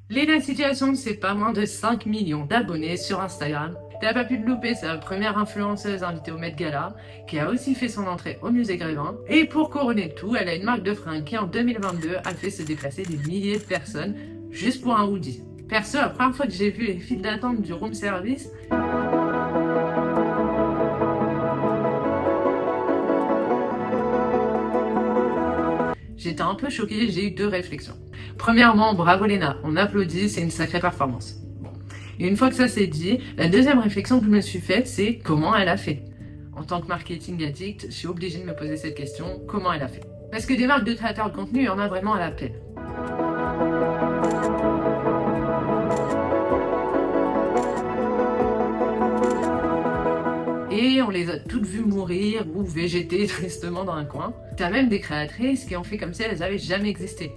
Léna Situation, c'est pas moins de 5 millions d'abonnés sur Instagram. T'as pas pu te louper, c'est la première influenceuse invitée au Met Gala, qui a aussi fait son entrée au musée Grévin. Et pour couronner le tout, elle a une marque de fringues qui en 2022 a fait se déplacer des milliers de personnes juste pour un hoodie. Perso, la première fois que j'ai vu les files d'attente du room service, j'étais un peu choquée, j'ai eu deux réflexions. Premièrement, bravo Léna, on applaudit, c'est une sacrée performance. Bon. Et une fois que ça c'est dit, la deuxième réflexion que je me suis faite, c'est comment elle a fait. En tant que marketing addict, je suis obligée de me poser cette question, comment elle a fait. Parce que des marques de créateurs de contenu, il y en a vraiment à l'appel. Et on les a toutes vues mourir ou végéter tristement dans un coin. T'as même des créatrices qui ont fait comme si elles avaient jamais existé.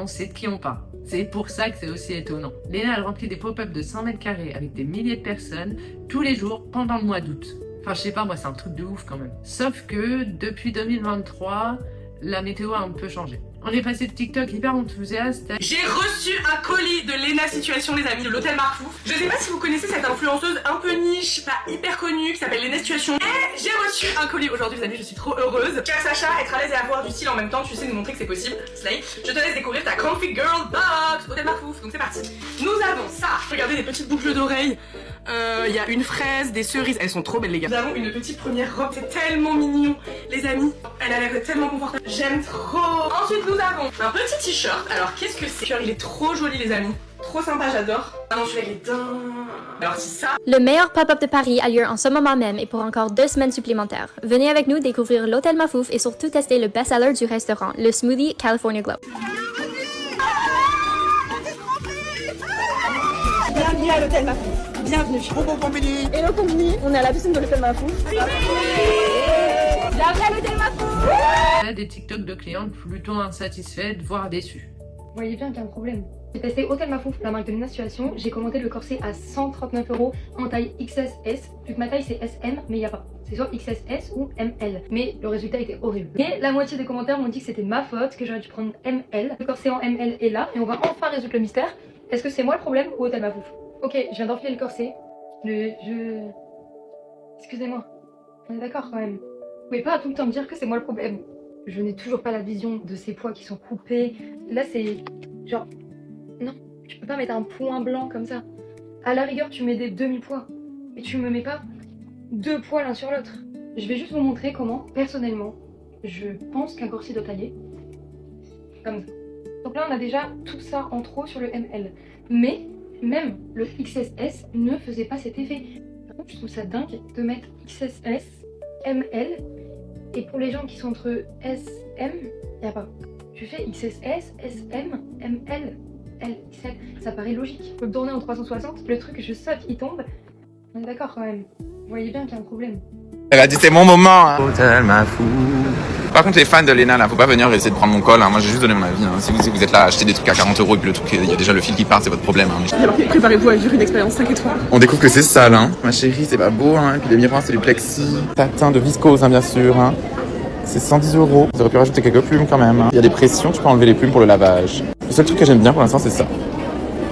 On sait de qui on parle. C'est pour ça que c'est aussi étonnant. Léna, elle remplit des pop-up de 100 mètres carrés avec des milliers de personnes tous les jours pendant le mois d'août. Enfin, je sais pas, moi, c'est un truc de ouf quand même. Sauf que depuis 2023, la météo a un peu changé. On est passé de TikTok hyper enthousiaste. J'ai reçu un colis de Léna Situation, les amis, de l'hôtel Marfouf. Je sais pas si vous connaissez cette influenceuse un peu niche, pas hyper connue, qui s'appelle Léna Situation. Et j'ai reçu un colis aujourd'hui, les amis, je suis trop heureuse. Car Sacha, être à l'aise et avoir du style en même temps, tu sais nous montrer que c'est possible. Slay, je te laisse découvrir ta Comfy Girl Box, hôtel Marfouf. Donc c'est parti. Nous avons ça. Regardez des petites boucles d'oreilles. Il y a une fraise, des cerises, elles sont trop belles les gars. Nous avons une petite première robe, c'est tellement mignon les amis. Elle a l'air tellement confortable, j'aime trop. Ensuite nous avons un petit t-shirt. Alors qu'est-ce que c'est? Il est trop joli les amis, trop sympa, j'adore. Ah non, celui-là il est dingue. Alors c'est ça. Le meilleur pop-up de Paris a lieu en ce moment même et pour encore 2 semaines supplémentaires. Venez avec nous découvrir l'hôtel Mafouf et surtout tester le best-seller du restaurant, le smoothie California Glow. Bienvenue à l'hôtel Mafouf. Bienvenue. Bonjour Combini. Hello Combini. On est à la piscine de l'hôtel Mafouf. Bienvenue à l'hôtel Mafouf. On a des TikTok de clientes plutôt insatisfaites, voire déçues. Vous voyez bien qu'il y a un problème. J'ai testé Hôtel Mafouf, la marque de Léna Situation. J'ai commandé le corset à 139 € en taille XSS. Vu que ma taille c'est SM, mais il n'y a pas. C'est soit XSS ou ML. Mais le résultat était horrible. Et la moitié des commentaires m'ont dit que c'était ma faute, que j'aurais dû prendre ML. Le corset en ML est là et on va enfin résoudre le mystère. Est-ce que c'est moi le problème ou Hôtel Mafouf? Ok, je viens d'enfiler le corset. Excusez-moi. On est d'accord quand même. Vous pouvez pas tout le temps me dire que c'est moi le problème. Je n'ai toujours pas la vision de ces poids qui sont coupés. Là c'est... genre... Non, tu peux pas mettre un point blanc comme ça. À la rigueur tu mets des demi-poids. Mais tu me mets pas 2 poids l'un sur l'autre. Je vais juste vous montrer comment, personnellement, je pense qu'un corset doit tailler. Comme ça. Donc là on a déjà tout ça en trop sur le ML. Mais... même le XSS ne faisait pas cet effet. Par contre, je trouve ça dingue de mettre XSS, ML, et pour les gens qui sont entre SM, y a pas. Tu fais XSS, SM, ML, L, XL, ça paraît logique. Je peux me tourner en 360, le truc, je saute, il tombe. On est d'accord quand même. Vous voyez bien qu'il y a un problème. Elle a dit c'est mon moment. Hein. Hôtel Mafouf. Par contre les fans de Léna là, faut pas venir essayer de prendre mon col. Hein. Moi j'ai juste donné mon avis. Hein. Si vous êtes là à acheter des trucs à 40 € et puis le truc, il y a déjà le fil qui part, c'est votre problème. Hein. Alors préparez-vous à vivre une expérience 5 étoiles. On découvre que c'est sale, hein. Ma chérie, c'est pas beau. Hein. Et puis les miroirs c'est du plexi, satin de viscose hein, bien sûr. Hein. C'est 110 €. Vous auriez pu rajouter quelques plumes quand même. Hein. Il y a des pressions, tu peux enlever les plumes pour le lavage. Le seul truc que j'aime bien pour l'instant c'est ça.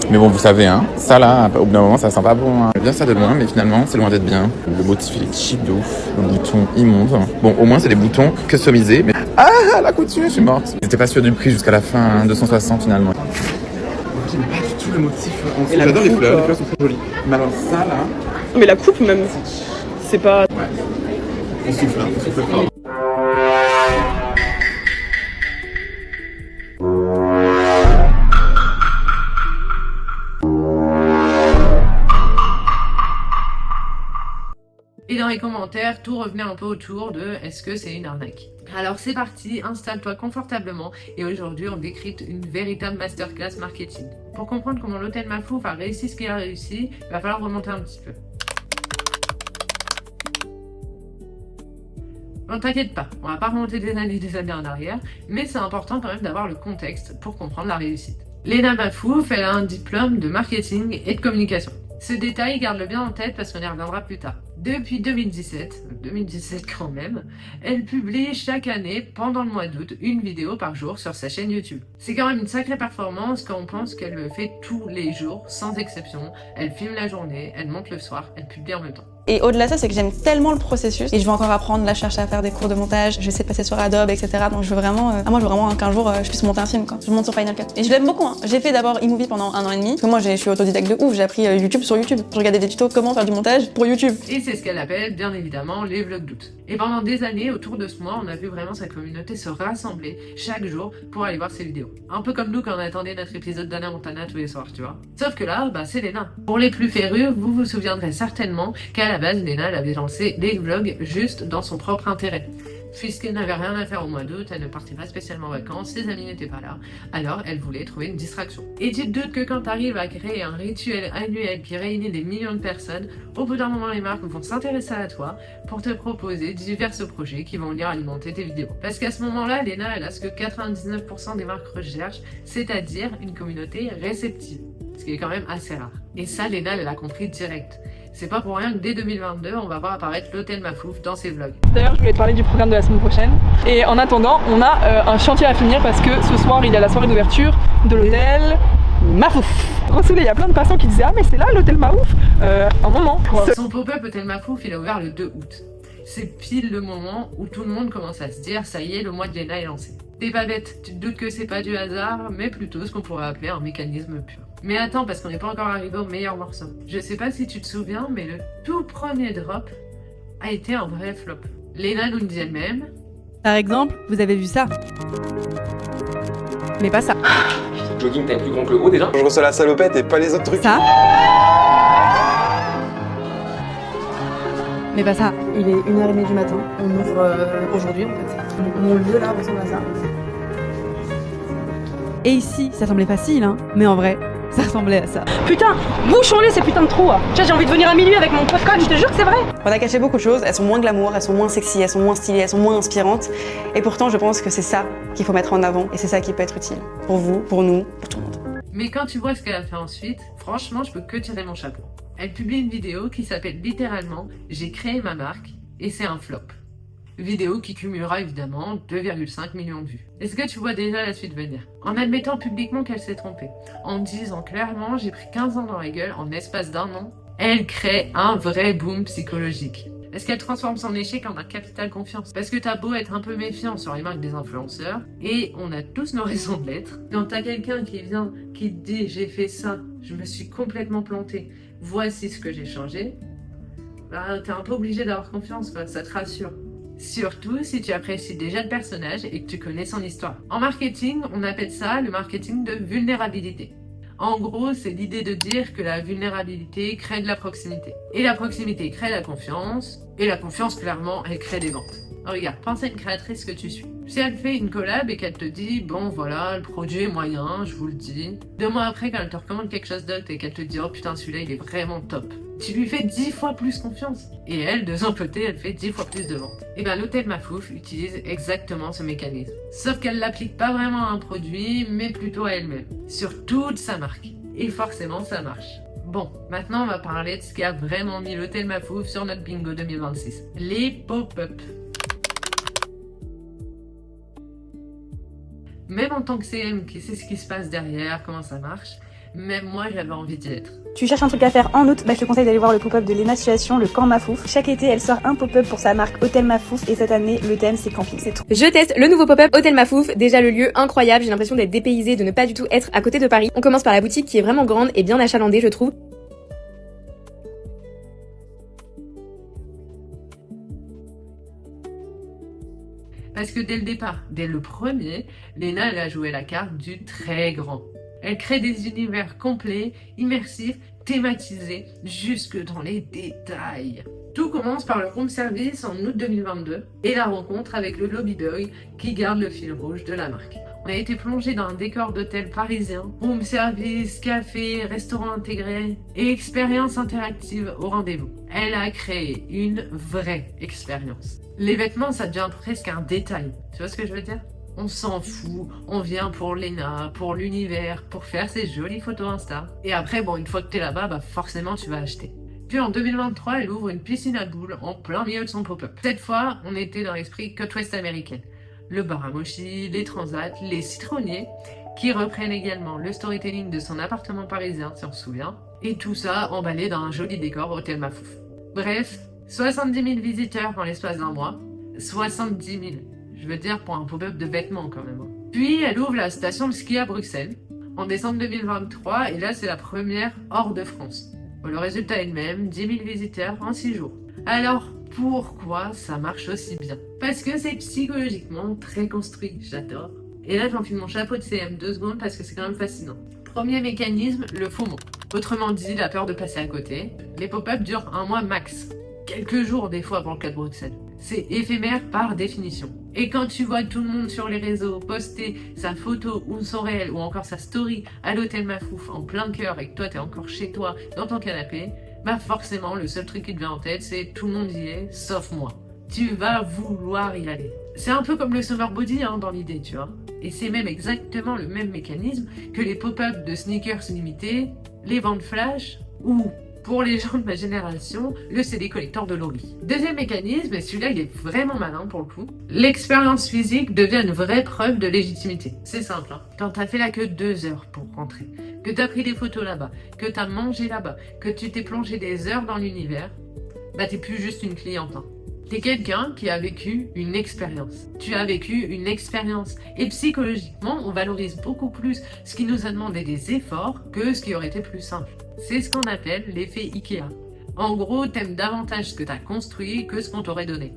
Mais bon, vous savez, hein, ça là, au bout d'un moment, ça sent pas bon. Hein. J'aime bien ça de loin, mais finalement, c'est loin d'être bien. Le motif, il est cheap de ouf. Le bouton immonde. Bon, au moins, c'est des boutons customisés. Mais ah, la couture, je suis morte. J'étais pas sûr du prix jusqu'à la fin, hein, 260 finalement. J'aime pas du tout le motif. J'adore les fleurs sont très jolies. Mais alors ça là. Mais la coupe même, c'est pas... Ouais. On souffle, hein, on souffle fort. Et dans les commentaires, tout revenait un peu autour de est-ce que c'est une arnaque? Alors c'est parti, installe-toi confortablement et aujourd'hui on décrypte une véritable masterclass marketing. Pour comprendre comment l'hôtel Mafouf a réussi ce qu'il a réussi, il va falloir remonter un petit peu. Bon, t'inquiète pas, on va pas remonter des années en arrière, mais c'est important quand même d'avoir le contexte pour comprendre la réussite. Léna Mafouf, elle a un diplôme de marketing et de communication. Ce détail, garde-le bien en tête parce qu'on y reviendra plus tard. Depuis 2017 quand même, elle publie chaque année, pendant le mois d'août, une vidéo par jour sur sa chaîne YouTube. C'est quand même une sacrée performance quand on pense qu'elle le fait tous les jours, sans exception. Elle filme la journée, elle monte le soir, elle publie en même temps. Et au-delà de ça, c'est que j'aime tellement le processus et je veux encore apprendre. Là, je cherche à faire des cours de montage, je vais essayer de passer sur Adobe, etc. Donc je veux vraiment, moi je veux vraiment qu'un jour je puisse monter un film, quoi. Je monte sur Final Cut. Et je l'aime beaucoup, hein. J'ai fait d'abord eMovie pendant 1 an et demi. Parce que moi je suis autodidacte de ouf, j'ai appris YouTube sur YouTube. Je regardais des tutos comment faire du montage pour YouTube. Et c'est ce qu'elle appelle, bien évidemment, les vlogs d'août. Et pendant des années, autour de ce mois, on a vu vraiment sa communauté se rassembler chaque jour pour aller voir ses vidéos. Un peu comme nous quand on attendait notre épisode d'Hannah Montana tous les soirs, tu vois. Sauf que là, c'est Léna. Pour les plus férus, vous vous souviendrez certainement qu'à la base, Léna, elle avait lancé des vlogs juste dans son propre intérêt. Puisqu'elle n'avait rien à faire au mois d'août, elle ne partait pas spécialement en vacances, ses amis n'étaient pas là, alors elle voulait trouver une distraction. Et tu te doutes que quand tu arrives à créer un rituel annuel qui réunit des millions de personnes, au bout d'un moment les marques vont s'intéresser à toi pour te proposer divers projets qui vont venir alimenter tes vidéos. Parce qu'à ce moment-là, Léna, elle a ce que 99% des marques recherchent, c'est-à-dire une communauté réceptive. Ce qui est quand même assez rare. Et ça, Léna, elle l'a compris direct. C'est pas pour rien que dès 2022, on va voir apparaître l'Hôtel Mafouf dans ses vlogs. D'ailleurs, je voulais te parler du programme de la semaine prochaine. Et en attendant, on a un chantier à finir parce que ce soir, il y a la soirée d'ouverture de l'hôtel Mafouf. Grosso, il y a plein de personnes qui disaient « Ah mais c'est là l'hôtel Mafouf !» Un moment. Son pop-up Hôtel Mafouf, il a ouvert le 2 août. C'est pile le moment où tout le monde commence à se dire « Ça y est, le mois de Léna est lancé ». T'es pas bête, tu te doutes que c'est pas du hasard, mais plutôt ce qu'on pourrait appeler un mécanisme pur. Mais attends, parce qu'on n'est pas encore arrivé au meilleur morceau. Je sais pas si tu te souviens, mais le tout premier drop a été un vrai flop. Léna nous dit elle-même. Par exemple, vous avez vu ça. Mais pas ça. Jogging, t'es plus grand que le haut déjà. Je reçois la salopette et pas les autres trucs. Ça. Mais pas ça. Il est 1h30 du matin, on ouvre aujourd'hui en fait. Mon lieu là ressemble à ça. Et ici, ça semblait facile, hein. Mais en vrai, ça ressemblait à ça. Putain, bouchons-les ces putains de trous. Tiens, j'ai envie de venir à minuit avec mon podcast, je te jure que c'est vrai. On a caché beaucoup de choses, elles sont moins glamour, elles sont moins sexy, elles sont moins stylées, elles sont moins inspirantes. Et pourtant, je pense que c'est ça qu'il faut mettre en avant et c'est ça qui peut être utile. Pour vous, pour nous, pour tout le monde. Mais quand tu vois ce qu'elle a fait ensuite, franchement, je peux que tirer mon chapeau. Elle publie une vidéo qui s'appelle littéralement « J'ai créé ma marque et c'est un flop ». Vidéo qui cumulera évidemment 2,5 millions de vues. Est-ce que tu vois déjà la suite venir? En admettant publiquement qu'elle s'est trompée, en disant clairement j'ai pris 15 ans dans la gueule en l'espace d'1 an, elle crée un vrai boom psychologique. Est-ce qu'elle transforme son échec en un capital confiance? Parce que t'as beau être un peu méfiant sur les marques des influenceurs, et on a tous nos raisons de l'être, quand t'as quelqu'un qui vient, qui te dit j'ai fait ça, je me suis complètement planté, voici ce que j'ai changé, t'es un peu obligé d'avoir confiance, quoi, ça te rassure. Surtout si tu apprécies déjà le personnage et que tu connais son histoire. En marketing, on appelle ça le marketing de vulnérabilité. En gros, c'est l'idée de dire que la vulnérabilité crée de la proximité. Et la proximité crée la confiance. Et la confiance, clairement, elle crée des ventes. Regarde, pense à une créatrice que tu suis. Si elle fait une collab et qu'elle te dit « Bon, voilà, le produit est moyen, je vous le dis ». 2 mois après, quand elle te recommande quelque chose d'autre et qu'elle te dit « Oh putain, celui-là, il est vraiment top ». Tu lui fais 10 fois plus confiance. Et elle, de son côté, elle fait 10 fois plus de ventes. Et bien, l'Hôtel Mafouf utilise exactement ce mécanisme. Sauf qu'elle l'applique pas vraiment à un produit, mais plutôt à elle-même. Sur toute sa marque. Et forcément, ça marche. Bon, maintenant on va parler de ce qui a vraiment mis l'Hôtel Mafouf sur notre bingo 2026. Les pop-up. Même en tant que CM qui sait ce qui se passe derrière, comment ça marche, même moi j'avais envie d'y être. Tu cherches un truc à faire en août, je te conseille d'aller voir le pop-up de Léna Situation, le camp Mafouf. Chaque été, elle sort un pop-up pour sa marque Hôtel Mafouf et cette année, le thème c'est camping. C'est trop. Je teste le nouveau pop-up Hôtel Mafouf. Déjà le lieu incroyable, j'ai l'impression d'être dépaysée, de ne pas du tout être à côté de Paris. On commence par la boutique qui est vraiment grande et bien achalandée, je trouve. Parce que dès le départ, dès le premier, Léna elle a joué la carte du très grand. Elle crée des univers complets, immersifs, thématisés, jusque dans les détails. Tout commence par le room service en août 2022 et la rencontre avec le lobby boy qui garde le fil rouge de la marque. On a été plongé dans un décor d'hôtel parisien, room service, café, restaurant intégré et expérience interactive au rendez-vous. Elle a créé une vraie expérience. Les vêtements, ça devient presque un détail. Tu vois ce que je veux dire? On s'en fout, on vient pour Léna, pour l'univers, pour faire ses jolies photos Insta. Et après, bon, une fois que t'es là-bas, forcément tu vas acheter. Puis en 2023, elle ouvre une piscine à boules en plein milieu de son pop-up. Cette fois, on était dans l'esprit côte ouest américaine. Le bar à mochi, les transats, les citronniers, qui reprennent également le storytelling de son appartement parisien, si on se souvient, et tout ça emballé dans un joli décor Hôtel Mafouf. Bref, 70 000 visiteurs en l'espace d'un mois. 70 000. Je veux dire pour un pop-up de vêtements quand même. Puis elle ouvre la station de ski à Bruxelles en décembre 2023 et là c'est la première hors de France. Bon, le résultat est le même, 10 000 visiteurs en 6 jours. Alors pourquoi ça marche aussi bien? Parce que c'est psychologiquement très construit, j'adore. Et là j'enfile mon chapeau de CM 2 secondes parce que c'est quand même fascinant. Premier mécanisme, le FOMO. Autrement dit, la peur de passer à côté. Les pop-up durent un mois max. Quelques jours des fois pour le cas de Bruxelles. C'est éphémère par définition. Et quand tu vois tout le monde sur les réseaux poster sa photo ou son réel ou encore sa story à l'hôtel Mafouf en plein cœur et que toi t'es encore chez toi dans ton canapé, bah forcément le seul truc qui te vient en tête c'est tout le monde y est sauf moi. Tu vas vouloir y aller. C'est un peu comme le summer body dans l'idée, tu vois. Et c'est même exactement le même mécanisme que les pop-up de sneakers limités, les ventes flash ou, pour les gens de ma génération, le CD collector de Loli. Deuxième mécanisme, et celui-là il est vraiment malin pour le coup, l'expérience physique devient une vraie preuve de légitimité. C'est simple, quand t'as fait la queue 2 heures pour rentrer, que t'as pris des photos là-bas, que t'as mangé là-bas, que tu t'es plongé des heures dans l'univers, bah t'es plus juste une cliente. T'es quelqu'un qui a vécu une expérience. Tu as vécu une expérience. Et psychologiquement, on valorise beaucoup plus ce qui nous a demandé des efforts que ce qui aurait été plus simple. C'est ce qu'on appelle l'effet Ikea. En gros, t'aimes davantage ce que t'as construit que ce qu'on t'aurait donné.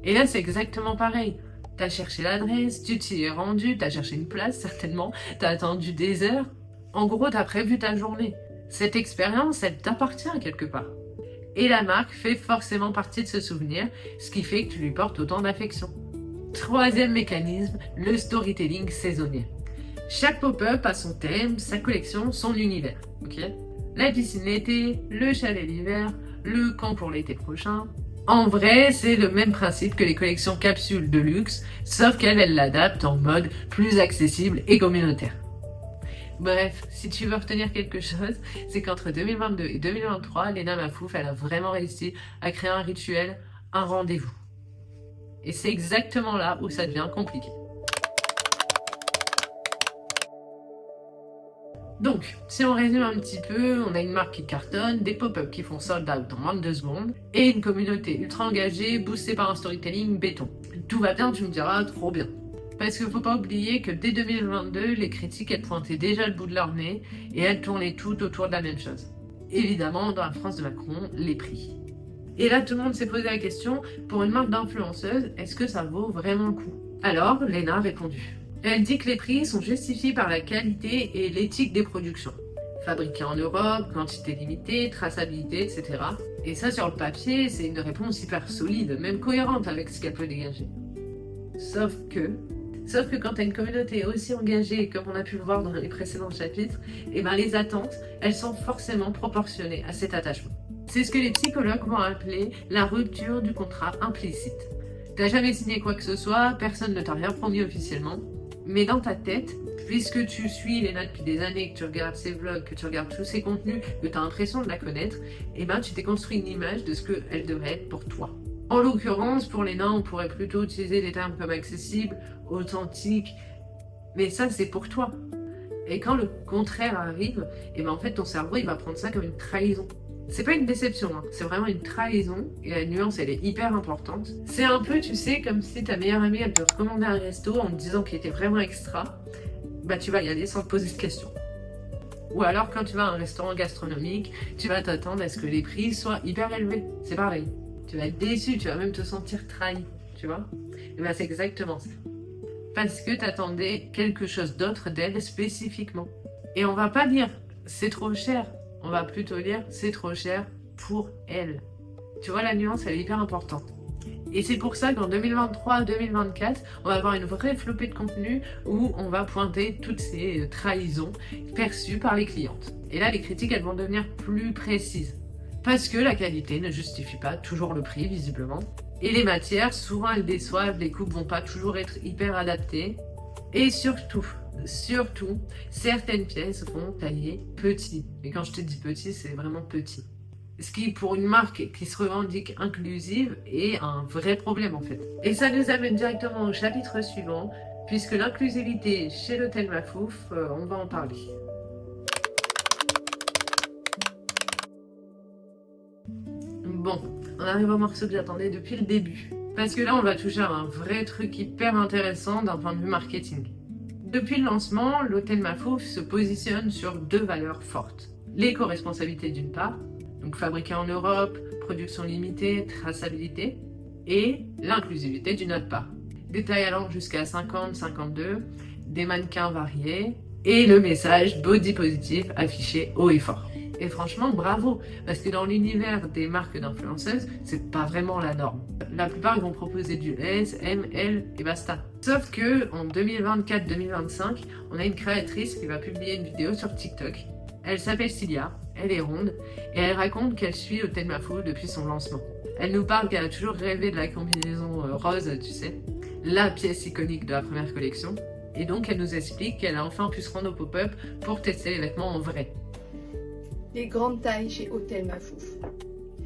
Et là, c'est exactement pareil. T'as cherché l'adresse, tu t'y es rendu, t'as cherché une place certainement, t'as attendu des heures. En gros, t'as prévu ta journée. Cette expérience, elle t'appartient quelque part. Et la marque fait forcément partie de ce souvenir, ce qui fait que tu lui portes autant d'affection. Troisième mécanisme, le storytelling saisonnier. Chaque pop-up a son thème, sa collection, son univers. Ok ? La piscine l'été, le chalet l'hiver, le camp pour l'été prochain. En vrai, c'est le même principe que les collections capsules de luxe, sauf qu'elle l'adapte en mode plus accessible et communautaire. Bref, si tu veux retenir quelque chose, c'est qu'entre 2022 et 2023, Léna Mafouf, elle a vraiment réussi à créer un rituel, un rendez-vous. Et c'est exactement là où ça devient compliqué. Donc, si on résume un petit peu, on a une marque qui cartonne, des pop-up qui font sold out en moins de 2 secondes, et une communauté ultra engagée, boostée par un storytelling béton. Tout va bien, tu me diras, trop bien. Parce qu'il faut pas oublier que dès 2022, les critiques elles pointaient déjà le bout de leur nez et elles tournaient toutes autour de la même chose. Évidemment, dans la France de Macron, les prix. Et là, tout le monde s'est posé la question, pour une marque d'influenceuse, est-ce que ça vaut vraiment le coup? Alors, Léna a répondu. Elle dit que les prix sont justifiés par la qualité et l'éthique des productions. Fabriqué en Europe, quantité limitée, traçabilité, etc. Et ça, sur le papier, c'est une réponse hyper solide, même cohérente avec ce qu'elle peut dégager. Sauf que quand tu as une communauté aussi engagée, comme on a pu le voir dans les précédents chapitres, et ben les attentes, elles sont forcément proportionnées à cet attachement. C'est ce que les psychologues vont appeler la rupture du contrat implicite. T'as jamais signé quoi que ce soit, personne ne t'a rien promis officiellement, mais dans ta tête, puisque tu suis Léna depuis des années, que tu regardes ses vlogs, que tu regardes tous ses contenus, que tu as l'impression de la connaître, et ben tu t'es construit une image de ce qu'elle devrait être pour toi. En l'occurrence, pour Léna, on pourrait plutôt utiliser des termes comme accessible, authentique, mais ça c'est pour toi. Et quand le contraire arrive, et ben en fait ton cerveau il va prendre ça comme une trahison. C'est pas une déception, c'est vraiment une trahison, et la nuance elle est hyper importante. C'est un peu, tu sais, comme si ta meilleure amie elle te recommandait un resto en te disant qu'il était vraiment extra, bah tu vas y aller sans te poser de questions. Ou alors quand tu vas à un restaurant gastronomique, tu vas t'attendre à ce que les prix soient hyper élevés, c'est pareil. Tu vas être déçu, tu vas même te sentir trahi, tu vois. Et ben c'est exactement ça. Parce que t'attendais quelque chose d'autre d'elle spécifiquement. Et on va pas dire c'est trop cher, on va plutôt dire c'est trop cher pour elle. Tu vois, la nuance elle est hyper importante. Et c'est pour ça qu'en 2023-2024, on va avoir une vraie flopée de contenu où on va pointer toutes ces trahisons perçues par les clientes. Et là les critiques elles vont devenir plus précises. Parce que la qualité ne justifie pas toujours le prix, visiblement. Et les matières, souvent elles déçoivent, les coupes vont pas toujours être hyper adaptées. Et surtout, certaines pièces vont tailler petit. Et quand je te dis petit, c'est vraiment petit. Ce qui, pour une marque qui se revendique inclusive, est un vrai problème en fait. Et ça nous amène directement au chapitre suivant, puisque l'inclusivité chez l'hôtel Mafouf, on va en parler. Bon, on arrive au morceau que j'attendais depuis le début. Parce que là, on va toucher à un vrai truc hyper intéressant d'un point de vue marketing. Depuis le lancement, l'hôtel Mafouf se positionne sur 2 valeurs fortes. L'éco-responsabilité d'une part, donc fabriqué en Europe, production limitée, traçabilité, et l'inclusivité d'une autre part. Des tailles allant jusqu'à 50-52, des mannequins variés, et le message body positif affiché haut et fort. Et franchement, bravo, parce que dans l'univers des marques d'influenceuses, c'est pas vraiment la norme. La plupart, ils vont proposer du S, M, L et basta. Sauf que en 2024-2025, on a une créatrice qui va publier une vidéo sur TikTok. Elle s'appelle Cilia, elle est ronde, et elle raconte qu'elle suit l'hôtel Mafouf depuis son lancement. Elle nous parle qu'elle a toujours rêvé de la combinaison rose, tu sais, la pièce iconique de la première collection. Et donc, elle nous explique qu'elle a enfin pu se rendre au pop-up pour tester les vêtements en vrai. Les grandes tailles chez Hôtel Mafouf.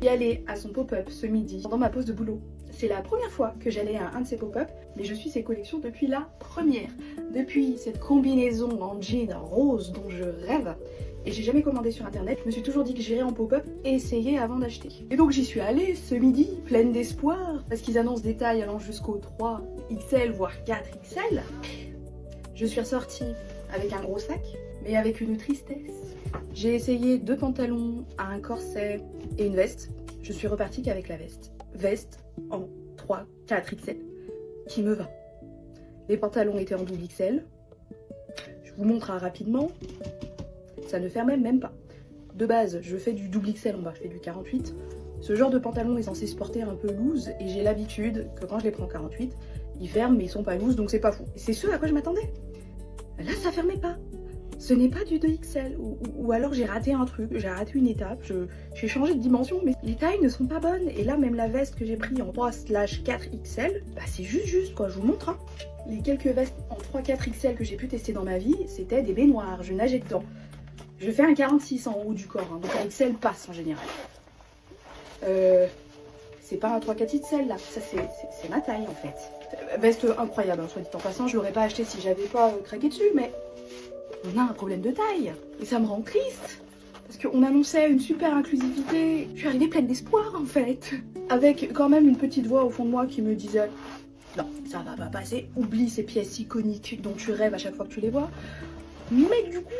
J'y allais à son pop-up ce midi pendant ma pause de boulot. C'est la première fois que j'allais à un de ses pop-up, mais je suis ses collections depuis la première. Depuis cette combinaison en jean rose dont je rêve. Et j'ai jamais commandé sur internet, je me suis toujours dit que j'irais en pop-up et essayer avant d'acheter. Et donc j'y suis allée ce midi, pleine d'espoir, parce qu'ils annoncent des tailles allant jusqu'au 3XL voire 4XL. Je suis ressortie avec un gros sac, mais avec une tristesse. J'ai essayé 2 pantalons, un corset et une veste. Je suis repartie qu'avec la veste. Veste en 3, 4XL, qui me va. Les pantalons étaient en double XL. Je vous montre rapidement. Ça ne fermait même pas. De base, je fais du double XL en bas, je fais du 48. Ce genre de pantalon est censé se porter un peu loose et j'ai l'habitude que quand je les prends 48, ils ferment mais ils sont pas loose donc c'est pas fou. C'est ce à quoi je m'attendais. Là, ça fermait pas. Ce n'est pas du 2XL ou alors j'ai raté un truc, j'ai raté une étape, j'ai changé de dimension mais les tailles ne sont pas bonnes. Et là, même la veste que j'ai pris en 3/4XL, bah c'est juste quoi, je vous montre. Hein. Les quelques vestes en 3/4XL que j'ai pu tester dans ma vie, c'était des baignoires, je nageais dedans. Je fais un 46 en haut du corps, hein, donc un XL passe en général. C'est pas un 3/4XL là, ça c'est ma taille en fait. Veste incroyable, hein, soit dit en passant, je l'aurais pas acheté si j'avais pas craqué dessus, mais on a un problème de taille. Et ça me rend triste, parce qu'on annonçait une super inclusivité. Je suis arrivée pleine d'espoir en fait. Avec quand même une petite voix au fond de moi qui me disait non, ça va pas passer, oublie ces pièces iconiques dont tu rêves à chaque fois que tu les vois. Mais du coup,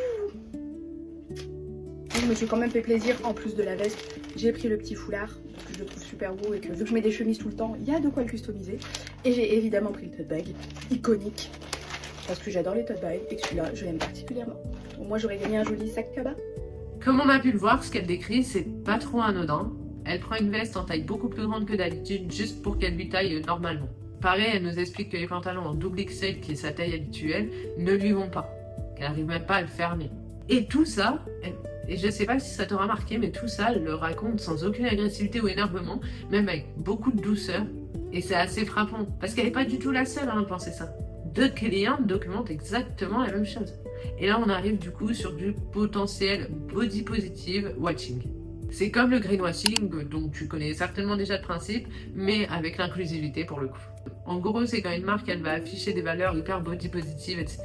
je me suis quand même fait plaisir. En plus de la veste, j'ai pris le petit foulard parce que je le trouve super beau et que vu que je mets des chemises tout le temps, il y a de quoi le customiser. Et j'ai évidemment pris le tote bag iconique parce que j'adore les tote bags et que celui-là je l'aime particulièrement. Au moins j'aurais gagné un joli sac cabas. Comme on a pu le voir, ce qu'elle décrit, c'est pas trop anodin. Elle prend une veste en taille beaucoup plus grande que d'habitude juste pour qu'elle lui taille normalement. Pareil, elle nous explique que les pantalons en double XL, qui est sa taille habituelle, ne lui vont pas. Qu'elle n'arrive même pas à le fermer. Et tout ça, et je sais pas si ça t'aura marqué, mais tout ça, elle le raconte sans aucune agressivité ou énervement, même avec beaucoup de douceur. Et c'est assez frappant, parce qu'elle n'est pas du tout la seule à penser ça. D'autres clients documentent exactement la même chose. Et là, on arrive du coup sur du potentiel body positive watching. C'est comme le greenwashing, dont tu connais certainement déjà le principe, mais avec l'inclusivité pour le coup. En gros, c'est quand une marque, elle va afficher des valeurs hyper body positive, etc.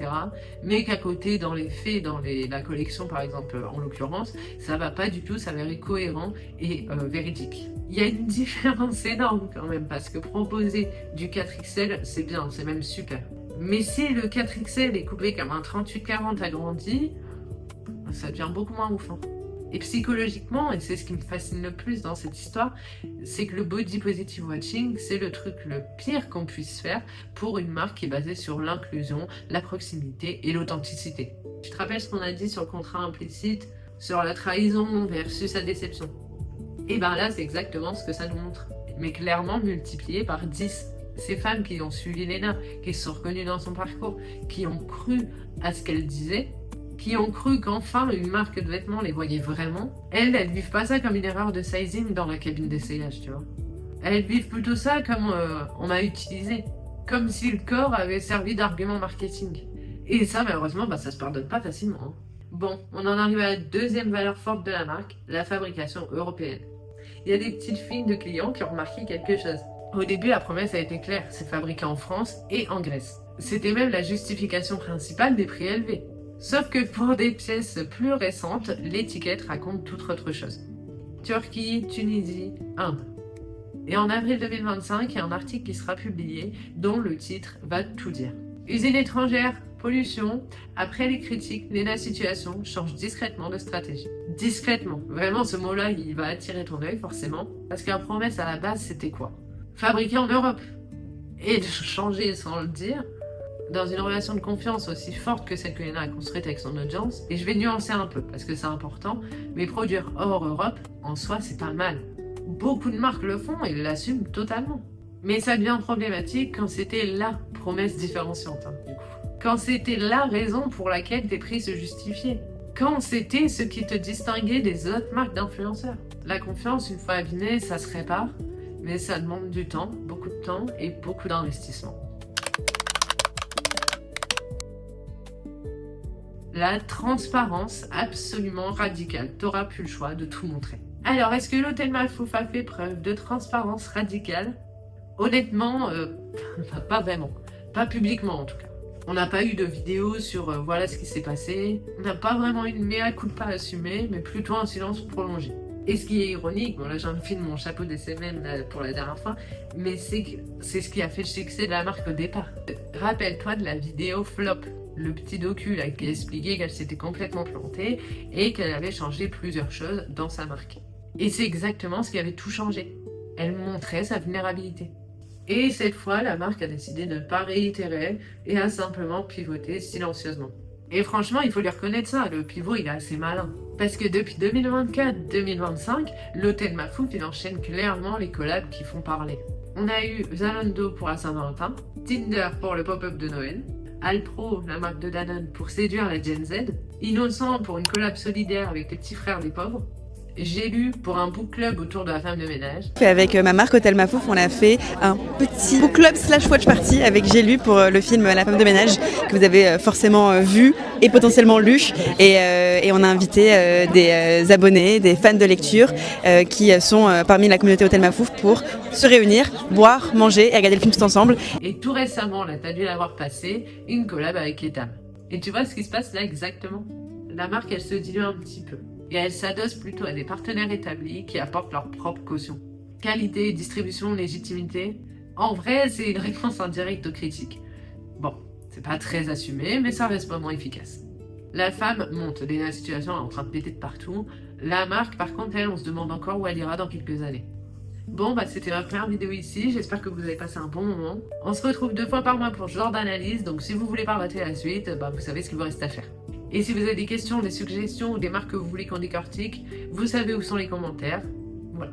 Mais qu'à côté, dans les faits, dans la collection par exemple, en l'occurrence, ça va pas du tout s'avérer cohérent et véridique. Il y a une différence énorme quand même, parce que proposer du 4XL, c'est bien, c'est même super. Mais si le 4XL est coupé comme un 38-40 agrandi, ça devient beaucoup moins ouf. Hein. Et psychologiquement, et c'est ce qui me fascine le plus dans cette histoire, c'est que le body positive watching, c'est le truc le pire qu'on puisse faire pour une marque qui est basée sur l'inclusion, la proximité et l'authenticité. Tu te rappelles ce qu'on a dit sur le contrat implicite, sur la trahison versus la déception? Et ben là, c'est exactement ce que ça nous montre, mais clairement multiplié par 10. Ces femmes qui ont suivi Léna, qui se sont reconnues dans son parcours, qui ont cru à ce qu'elle disait, qui ont cru qu'enfin une marque de vêtements les voyait vraiment, elles vivent pas ça comme une erreur de sizing dans la cabine d'essayage, tu vois. Elles vivent plutôt ça comme on m'a utilisé, comme si le corps avait servi d'argument marketing. Et ça, malheureusement, ça se pardonne pas facilement. Hein. Bon, on en arrive à la deuxième valeur forte de la marque, la fabrication européenne. il y a des petites filles de clients qui ont remarqué quelque chose. Au début, la promesse a été claire, c'est fabriqué en France et en Grèce. C'était même la justification principale des prix élevés. Sauf que pour des pièces plus récentes, l'étiquette raconte toute autre chose. Turquie, Tunisie, Inde. Et en avril 2025, il y a un article qui sera publié dont le titre va tout dire. Usine étrangère, pollution. Après les critiques, Lena Situation change discrètement de stratégie. Discrètement. Vraiment, ce mot-là, il va attirer ton œil forcément. Parce que la promesse à la base, c'était quoi? Fabriquer en Europe. Et de changer sans le dire, dans une relation de confiance aussi forte que celle que Lena a construite avec son audience. Et je vais nuancer un peu, parce que c'est important, mais produire hors Europe, en soi, c'est pas mal. Beaucoup de marques le font et l'assument totalement. Mais ça devient problématique quand c'était la promesse différenciante, du coup. Quand c'était la raison pour laquelle tes prix se justifiaient. Quand c'était ce qui te distinguait des autres marques d'influenceurs. La confiance, une fois abîmée, ça se répare, mais ça demande du temps, beaucoup de temps et beaucoup d'investissement. La transparence absolument radicale. T'auras plus le choix de tout montrer. Alors, est-ce que l'hôtel Malfouf a fait preuve de transparence radicale? Honnêtement, pas vraiment. Pas publiquement en tout cas. On n'a pas eu de vidéo sur voilà ce qui s'est passé. On n'a pas vraiment eu de mea culpa assumé, mais plutôt un silence prolongé. Et ce qui est ironique, bon là j'enfile mon chapeau des SMM pour la dernière fois, mais c'est ce qui a fait le succès de la marque au départ. Rappelle-toi de la vidéo flop, le petit docu là qui expliquait qu'elle s'était complètement plantée et qu'elle avait changé plusieurs choses dans sa marque. Et c'est exactement ce qui avait tout changé. Elle montrait sa vulnérabilité. Et cette fois, la marque a décidé de ne pas réitérer et a simplement pivoté silencieusement. Et franchement, il faut lui reconnaître ça, le pivot il est assez malin. Parce que depuis 2024-2025, l'hôtel Malfouf il enchaîne clairement les collabs qui font parler. On a eu Zalando pour la Saint-Valentin, Tinder pour le pop-up de Noël, Alpro, la marque de Danone, pour séduire la Gen Z, Innocent pour une collab solidaire avec les petits frères des pauvres, J'ai lu pour un book club autour de la femme de ménage. Avec ma marque Hôtel Mafouf, on a fait un petit book club / watch party avec J'ai lu pour le film La femme de ménage que vous avez forcément vu et potentiellement lu. Et on a invité des abonnés, des fans de lecture qui sont parmi la communauté Hôtel Mafouf pour se réunir, boire, manger et regarder le film tout ensemble. Et tout récemment, là, t'as dû l'avoir passé, une collab avec Etam. Et tu vois ce qui se passe là exactement? La marque, elle se dilue un petit peu. Et elle s'adosse plutôt à des partenaires établis qui apportent leur propre caution. Qualité, distribution, légitimité. En vrai, c'est une réponse indirecte aux critiques. Bon, c'est pas très assumé, mais ça reste vraiment efficace. La femme monte, Lena Situation est en train de péter de partout. La marque, par contre, elle, on se demande encore où elle ira dans quelques années. Bon, bah c'était ma première vidéo ici, j'espère que vous avez passé un bon moment. On se retrouve 2 fois par mois pour ce genre d'analyse, donc si vous voulez pas rater la suite, bah vous savez ce qu'il vous reste à faire. Et si vous avez des questions, des suggestions ou des marques que vous voulez qu'on décortique, vous savez où sont les commentaires. Voilà.